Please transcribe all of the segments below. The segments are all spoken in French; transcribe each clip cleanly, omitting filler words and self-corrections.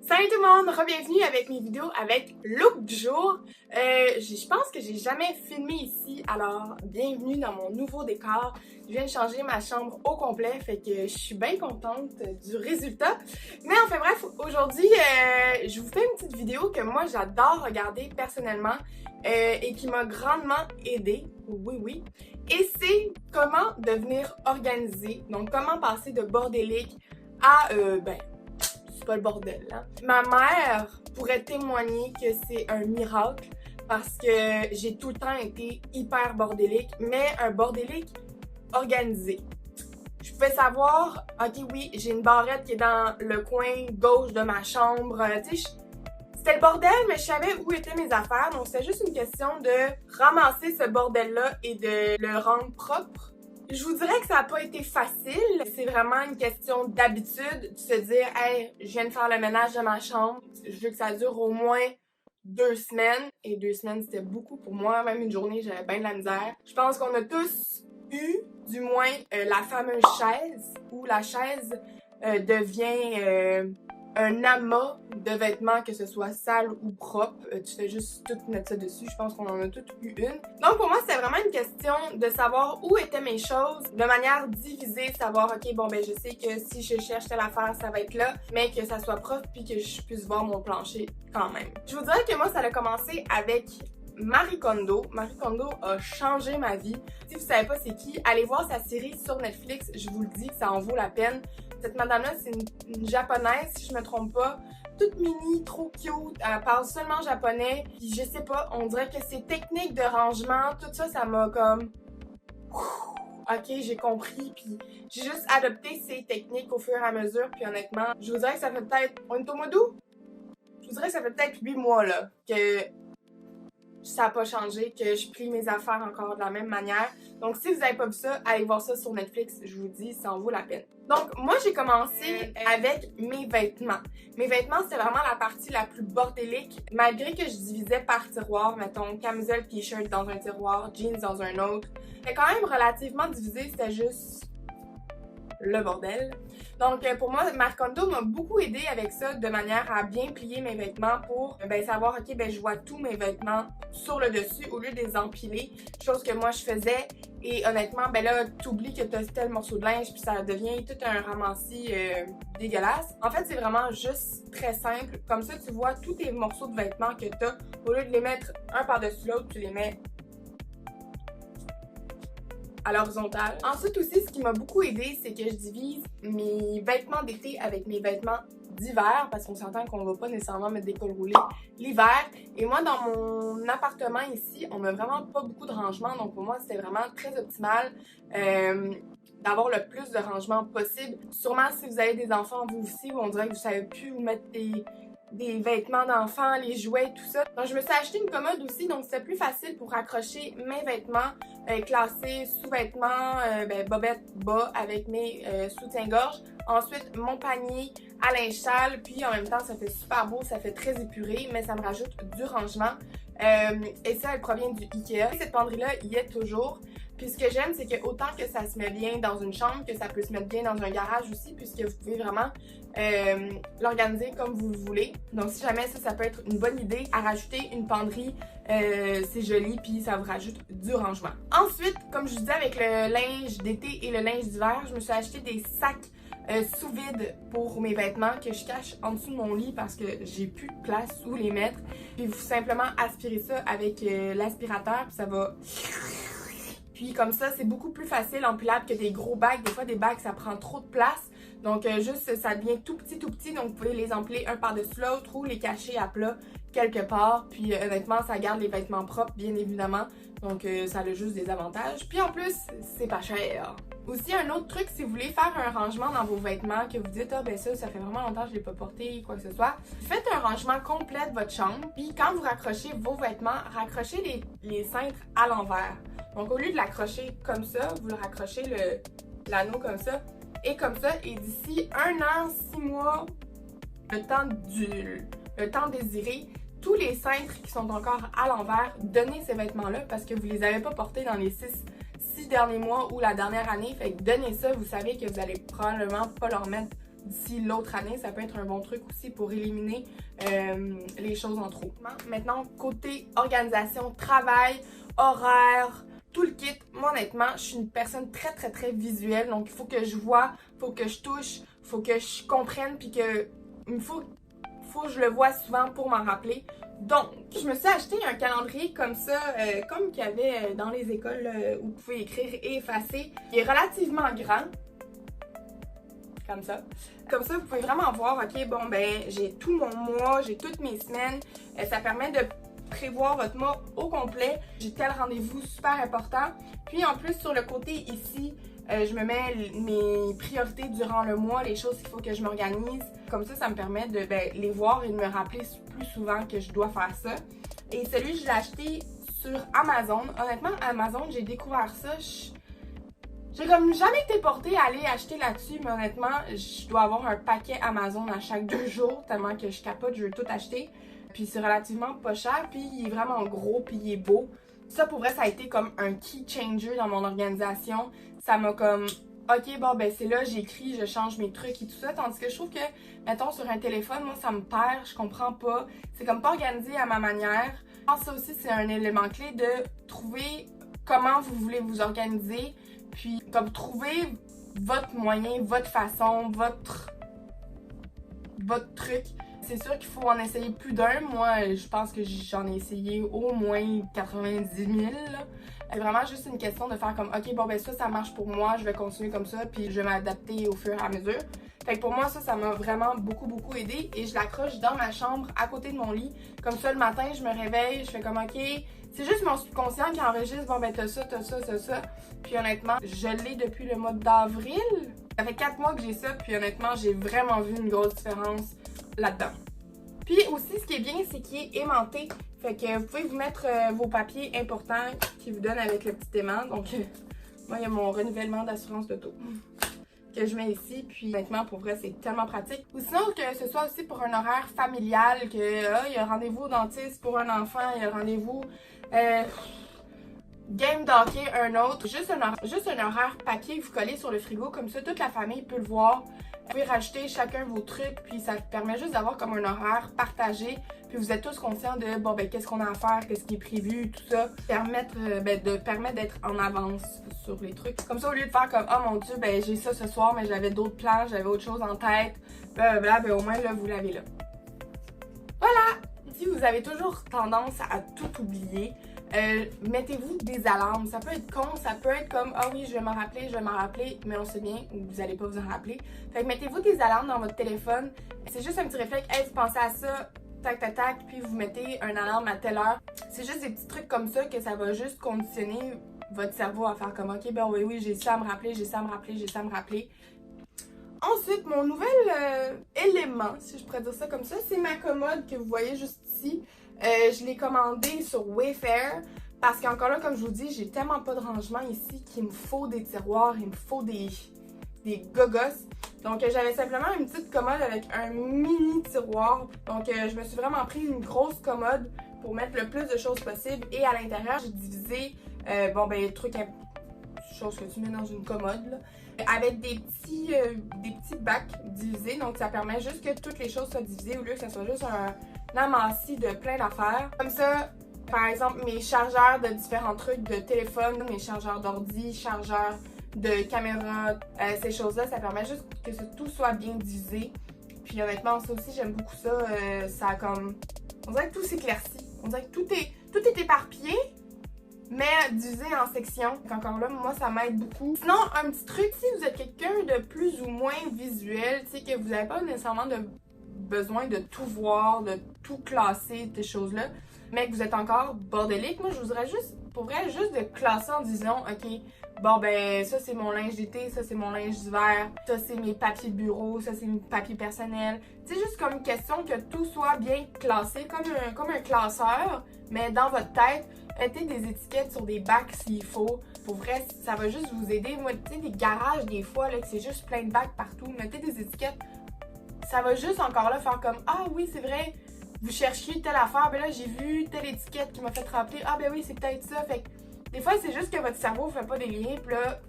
Salut tout le monde, re-bienvenue avec mes vidéos avec look du jour. Je pense que j'ai jamais filmé ici, alors bienvenue dans mon nouveau décor. Je viens de changer ma chambre au complet, fait que je suis bien contente du résultat. Mais enfin bref, aujourd'hui, je vous fais une petite vidéo que moi j'adore regarder personnellement et qui m'a grandement aidée, oui. Et c'est comment devenir organisé, donc comment passer de bordélique à, c'est pas le bordel, hein. Ma mère pourrait témoigner que c'est un miracle parce que j'ai tout le temps été hyper bordélique, mais un bordélique organisé. Je pouvais savoir, ok oui, j'ai une barrette qui est dans le coin gauche de ma chambre, tu sais, c'était le bordel, mais je savais où étaient mes affaires, donc c'était juste une question de ramasser ce bordel-là et de le rendre propre. Je vous dirais que ça n'a pas été facile, c'est vraiment une question d'habitude, de se dire « Hey, je viens de faire le ménage de ma chambre, je veux que ça dure au moins 2 semaines. » Et 2 semaines, c'était beaucoup pour moi, même une journée, j'avais bien de la misère. Je pense qu'on a tous eu, du moins, la fameuse chaise, où la chaise devient un amas de vêtements, que ce soit sale ou propre. Tu fais juste tout mettre ça dessus. Je pense qu'on en a toutes eu une. Donc pour moi, c'était vraiment une question de savoir où étaient mes choses de manière divisée, savoir, ok, bon ben je sais que si je cherche telle affaire, ça va être là, mais que ça soit propre puis que je puisse voir mon plancher quand même. Je vous dirais que moi, ça a commencé avec Marie Kondo. Marie Kondo a changé ma vie. Si vous savez pas c'est qui, allez voir sa série sur Netflix. Je vous le dis, ça en vaut la peine. Cette madame-là, c'est une japonaise, si je me trompe pas. Toute mini, trop cute. Elle parle seulement japonais. Puis je sais pas, on dirait que ses techniques de rangement, tout ça, ça m'a comme... Ok, j'ai compris. Puis j'ai juste adopté ces techniques au fur et à mesure. Puis honnêtement, je vous dirais que ça fait peut-être... On est au mois d'août? Je vous dirais que ça fait peut-être 8 mois, là, que ça n'a pas changé, que je plie mes affaires encore de la même manière. Donc si vous n'avez pas vu ça, allez voir ça sur Netflix, je vous dis, ça en vaut la peine. Donc moi j'ai commencé avec mes vêtements. Mes vêtements c'était vraiment la partie la plus bordélique, malgré que je divisais par tiroir, mettons camisole, t-shirt dans un tiroir, jeans dans un autre. C'était quand même relativement divisé, c'était juste le bordel. Donc pour moi, Marie Kondo m'a beaucoup aidé avec ça de manière à bien plier mes vêtements pour savoir, ok, je vois tous mes vêtements sur le dessus au lieu de les empiler, chose que moi je faisais. Et honnêtement, là, t'oublies que t'as tel morceau de linge puis ça devient tout un ramassis dégueulasse. En fait, c'est vraiment juste très simple. Comme ça, tu vois tous tes morceaux de vêtements que t'as. Au lieu de les mettre un par-dessus l'autre, tu les mets à l'horizontale. Ensuite aussi, ce qui m'a beaucoup aidé, c'est que je divise mes vêtements d'été avec mes vêtements d'hiver, parce qu'on s'entend qu'on va pas nécessairement mettre des cols roulés l'hiver. Et moi, dans mon appartement ici, on a vraiment pas beaucoup de rangement, donc pour moi, c'était vraiment très optimal d'avoir le plus de rangement possible. Sûrement, si vous avez des enfants, vous aussi, on dirait que vous savez plus où mettre des vêtements d'enfants, les jouets, tout ça. Donc je me suis acheté une commode aussi, donc c'était plus facile pour accrocher mes vêtements classés, sous-vêtements, bobettes bas avec mes soutiens-gorge. Ensuite, mon panier à linge sale, puis en même temps, ça fait super beau, ça fait très épuré, mais ça me rajoute du rangement. Et ça, elle provient du Ikea. Cette penderie-là y est toujours. Puis ce que j'aime, c'est que autant que ça se met bien dans une chambre, que ça peut se mettre bien dans un garage aussi, puisque vous pouvez vraiment l'organiser comme vous le voulez. Donc si jamais ça peut être une bonne idée à rajouter une penderie, c'est joli, puis ça vous rajoute du rangement. Ensuite, comme je vous disais avec le linge d'été et le linge d'hiver, je me suis acheté des sacs sous vide pour mes vêtements que je cache en dessous de mon lit parce que j'ai plus de place où les mettre. Puis vous simplement aspirez ça avec l'aspirateur, puis ça va... Puis comme ça, c'est beaucoup plus facile empilable que des gros bacs. Des fois, des bacs, ça prend trop de place. Donc juste, ça devient tout petit, donc vous pouvez les empiler un par-dessus l'autre ou les cacher à plat quelque part. Puis honnêtement, ça garde les vêtements propres, bien évidemment. Donc ça a juste des avantages. Puis en plus, c'est pas cher. Aussi, un autre truc, si vous voulez faire un rangement dans vos vêtements, que vous dites, ah ça fait vraiment longtemps que je l'ai pas porté, quoi que ce soit, faites un rangement complet de votre chambre. Puis quand vous raccrochez vos vêtements, raccrochez les cintres à l'envers. Donc, au lieu de l'accrocher comme ça, vous le raccrochez l'anneau comme ça et comme ça. Et d'ici 1 an, 6 mois, le temps désiré, tous les cintres qui sont encore à l'envers, donnez ces vêtements-là parce que vous les avez pas portés dans les 6 derniers mois ou la dernière année. Fait que donnez ça, vous savez que vous allez probablement pas leur mettre d'ici l'autre année, ça peut être un bon truc aussi pour éliminer les choses en trop. Maintenant, côté organisation, travail, horaire, tout le kit, moi honnêtement, je suis une personne très visuelle, donc il faut que je vois, il faut que je touche, il faut que je comprenne, puis que il faut que je le vois souvent pour m'en rappeler. Donc, je me suis acheté un calendrier comme ça, comme qu'il y avait dans les écoles où vous pouvez écrire et effacer. Il est relativement grand. Comme ça. Comme ça, vous pouvez vraiment voir, ok, bon ben, j'ai tout mon mois, j'ai toutes mes semaines. Ça permet de prévoir votre mois au complet. J'ai tel rendez-vous super important. Puis en plus, sur le côté ici, je me mets mes priorités durant le mois, les choses qu'il faut que je m'organise. Comme ça me permet de les voir et de me rappeler plus souvent que je dois faire ça. Et celui, je l'ai acheté sur Amazon. Honnêtement, Amazon, j'ai découvert ça. J'ai comme jamais été portée à aller acheter là-dessus, mais honnêtement, je dois avoir un paquet Amazon à chaque 2 jours, tellement que je capote, je veux tout acheter. Puis c'est relativement pas cher, puis il est vraiment gros, puis il est beau. Ça, pour vrai, ça a été comme un key changer dans mon organisation. Ça m'a comme, ok, bon, ben c'est là, j'écris, je change mes trucs et tout ça. Tandis que je trouve que, mettons, sur un téléphone, moi, ça me perd, je comprends pas. C'est comme pas organisé à ma manière. Je pense que ça aussi, c'est un élément clé de trouver comment vous voulez vous organiser. Puis, comme trouver votre moyen, votre façon, votre truc. C'est sûr qu'il faut en essayer plus d'un. Moi, je pense que j'en ai essayé au moins 90 000. C'est vraiment juste une question de faire comme, ok, bon, ben ça marche pour moi, je vais continuer comme ça, puis je vais m'adapter au fur et à mesure. Fait que pour moi, ça m'a vraiment beaucoup aidé et je l'accroche dans ma chambre, à côté de mon lit. Comme ça, le matin, je me réveille, je fais comme, ok, c'est juste mon subconscient qui enregistre, bon, ben t'as ça. Puis honnêtement, je l'ai depuis le mois d'avril. Ça fait 4 mois que j'ai ça, puis honnêtement, j'ai vraiment vu une grosse différence là-dedans. Puis aussi, ce qui est bien, c'est qu'il est aimanté. Fait que vous pouvez vous mettre vos papiers importants qui vous donnent avec le petit aimant. Donc, moi, il y a mon renouvellement d'assurance d'auto que je mets ici. Puis, honnêtement, pour vrai, c'est tellement pratique. Ou sinon, que ce soit aussi pour un horaire familial, que il y a rendez-vous au dentiste pour un enfant, il y a rendez-vous game d'hockey, un autre. Juste un horaire papier que vous collez sur le frigo. Comme ça, toute la famille peut le voir. Vous pouvez rajouter chacun vos trucs, puis ça permet juste d'avoir comme un horaire partagé. Puis vous êtes tous conscients de, bon, ben, qu'est-ce qu'on a à faire, qu'est-ce qui est prévu, tout ça. Permettre d'être en avance sur les trucs. Comme ça, au lieu de faire comme, oh mon Dieu, ben, j'ai ça ce soir, mais j'avais d'autres plans, j'avais autre chose en tête, blablabla, ben, au moins, là, vous l'avez là. Voilà! Si vous avez toujours tendance à tout oublier, mettez-vous des alarmes. Ça peut être con, ça peut être comme, ah oui, je vais m'en rappeler, mais on sait bien, ou vous allez pas vous en rappeler. Fait que mettez-vous des alarmes dans votre téléphone. C'est juste un petit réflexe, hey, vous pensez à ça, tac, puis vous mettez un alarme à telle heure. C'est juste des petits trucs comme ça que ça va juste conditionner votre cerveau à faire comme, ok, ben oui, j'ai ça à me rappeler. Ensuite, mon nouvel élément, si je pourrais dire ça comme ça, c'est ma commode que vous voyez juste ici. Je l'ai commandée sur Wayfair parce qu'encore là, comme je vous dis, j'ai tellement pas de rangement ici qu'il me faut des tiroirs, il me faut des gogos. Donc, j'avais simplement une petite commode avec un mini tiroir. Donc, je me suis vraiment pris une grosse commode pour mettre le plus de choses possible. Et à l'intérieur, j'ai divisé, les trucs, choses que tu mets dans une commode, là, avec des petits bacs divisés. Donc, ça permet juste que toutes les choses soient divisées au lieu que ça soit juste un amassis de plein d'affaires. Comme ça, par exemple, mes chargeurs de différents trucs de téléphone, mes chargeurs d'ordi, chargeurs de caméra, ces choses-là, ça permet juste que tout soit bien divisé. Puis honnêtement, ça aussi, j'aime beaucoup ça. Ça a comme... On dirait que tout s'éclaircit. On dirait que tout est éparpillé, mais divisé en sections. Donc encore là, moi, ça m'aide beaucoup. Sinon, un petit truc, si vous êtes quelqu'un de plus ou moins visuel, tu sais, que vous n'avez pas nécessairement besoin de tout voir, de tout classer, ces choses-là, mais que vous êtes encore bordélique, moi, je vous dirais juste, pour vrai, juste de classer en disant, ok, bon, ben, ça, c'est mon linge d'été, ça, c'est mon linge d'hiver, ça, c'est mes papiers de bureau, ça, c'est mes papiers personnels. C'est juste comme une question que tout soit bien classé, comme un classeur, mais dans votre tête. Mettez des étiquettes sur des bacs s'il faut. Pour vrai, ça va juste vous aider. Moi, tu sais, des garages, des fois, là, que c'est juste plein de bacs partout. Mettez des étiquettes. Ça va juste encore là faire comme, ah oui, c'est vrai, vous cherchiez telle affaire, ben là, j'ai vu telle étiquette qui m'a fait rappeler, ah ben oui, c'est peut-être ça. Fait que des fois, c'est juste que votre cerveau fait pas des liens, puis là,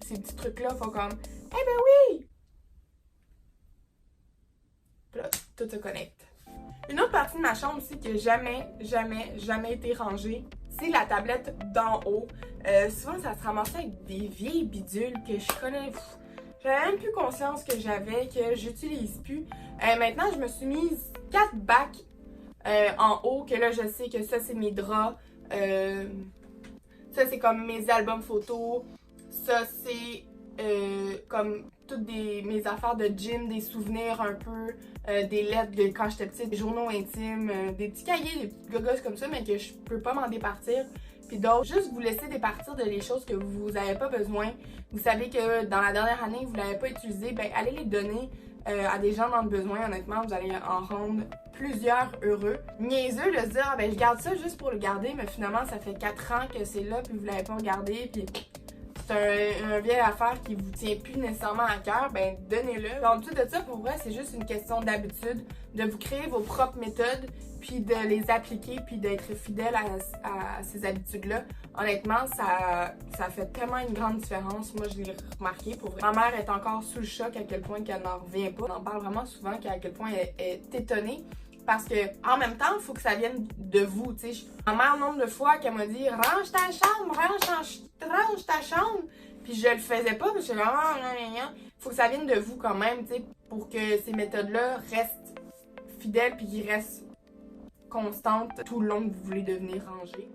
ces petits trucs-là font comme, eh ben oui! tout se connecte. Une autre partie de ma chambre aussi qui n'a jamais été rangée, c'est la tablette d'en haut. Souvent, ça se ramassait avec des vieilles bidules que je connais. J'avais même plus conscience que j'avais, que j'utilise plus. Maintenant, je me suis mise 4 bacs en haut, que là, je sais que ça, c'est mes draps. Ça, c'est comme mes albums photos. Ça, c'est comme toutes mes affaires de gym, des souvenirs un peu, des lettres de quand j'étais petite, des journaux intimes, des petits cahiers, des petits gogos comme ça, mais que je peux pas m'en départir. Puis d'autres, juste vous laisser départir de les choses que vous n'avez pas besoin. Vous savez que dans la dernière année, vous ne l'avez pas utilisé, ben allez les donner à des gens dans le besoin. Honnêtement, vous allez en rendre plusieurs heureux. Niaiseux de se dire, ah, ben je garde ça juste pour le garder, mais finalement, ça fait 4 ans que c'est là, puis vous l'avez pas regardé, puis c'est une vieille affaire qui vous tient plus nécessairement à cœur, ben donnez-le. En dessous de ça, pour vrai, c'est juste une question d'habitude, de vous créer vos propres méthodes, puis de les appliquer, puis d'être fidèle à ces habitudes-là. Honnêtement, ça fait tellement une grande différence. Moi, je l'ai remarqué, pour vrai. Ma mère est encore sous le choc à quel point qu'elle n'en revient pas. On en parle vraiment souvent, à quel point elle est étonnée. Parce que en même temps, il faut que ça vienne de vous, tu sais. Ma mère, nombre de fois qu'elle m'a dit « Range ta chambre, range ta chambre », puis je le faisais pas, parce que je il faut que ça vienne de vous quand même, tu sais, pour que ces méthodes-là restent fidèles puis qu'ils restent constantes tout le long que vous voulez devenir rangé.